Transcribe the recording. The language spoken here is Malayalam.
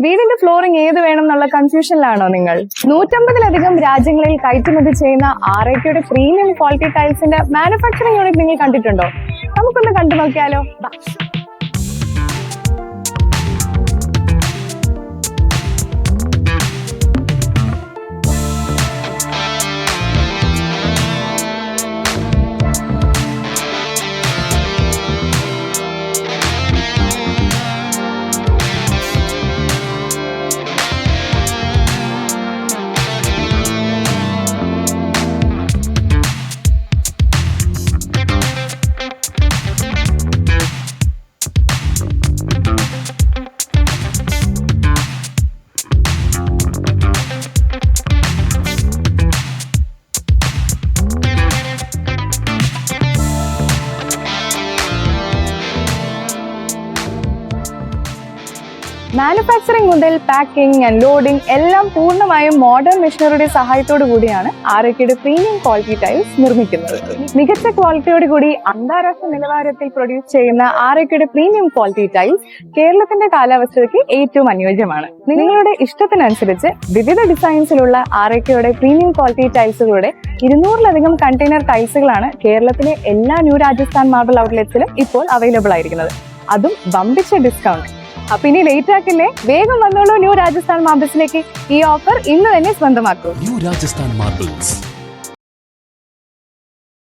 വീടിന്റെ ഫ്ലോറിംഗ് ഏത് വേണം എന്നുള്ള കൺഫ്യൂഷനിലാണോ നിങ്ങൾ? 150-ലധികം രാജ്യങ്ങളിൽ കയറ്റുമതി ചെയ്യുന്ന ആർഐക്യുടെ പ്രീമിയം ക്വാളിറ്റി ടൈൽസിന്റെ മാനുഫാക്ചറിംഗ് യൂണിറ്റ് നിങ്ങൾ കണ്ടിട്ടുണ്ടോ? നമുക്കൊന്ന് കണ്ടു നോക്കിയാലോ. മാനുഫാക്ചറിംഗ് മുതൽ പാക്കിംഗ് ആൻഡ് ലോഡിംഗ് എല്ലാം പൂർണ്ണമായും മോഡേൺ മെഷീനറിയുടെ സഹായത്തോടു കൂടിയാണ് ആർഐക്കയുടെ പ്രീമിയം ക്വാളിറ്റി ടൈൽസ് നിർമ്മിക്കുന്നത്. മികച്ച ക്വാളിറ്റിയോട് കൂടി അന്താരാഷ്ട്ര നിലവാരത്തിൽ പ്രൊഡ്യൂസ് ചെയ്യുന്ന ആർഐക്കയുടെ പ്രീമിയം ക്വാളിറ്റി ടൈൽസ് കേരളത്തിന്റെ കാലാവസ്ഥയ്ക്ക് ഏറ്റവും അനുയോജ്യമാണ്. നിങ്ങളുടെ ഇഷ്ടത്തിനനുസരിച്ച് വിവിധ ഡിസൈൻസിലുള്ള ആർഐക്കയുടെ പ്രീമിയം ക്വാളിറ്റി ടൈൽസുകളുടെ 200-ലധികം കണ്ടെയ്നർ ടൈൽസുകളാണ് കേരളത്തിലെ എല്ലാ ന്യൂ രാജസ്ഥാൻ മാർബിൾ ഔട്ട്ലെറ്റ്സിലും ഇപ്പോൾ അവൈലബിൾ ആയിരിക്കുന്നത്. അതും വമ്പിച്ച ഡിസ്കൗണ്ട്. അപ്പൊ ഇനി ലേറ്റ് ആക്കില്ലേ, വേഗം വന്നോളൂ ന്യൂ രാജസ്ഥാൻ മാർബിൾസിലേക്ക്. ഈ ഓഫർ ഇന്ന് തന്നെ സ്വന്തമാക്കൂ. New Rajasthan marbles.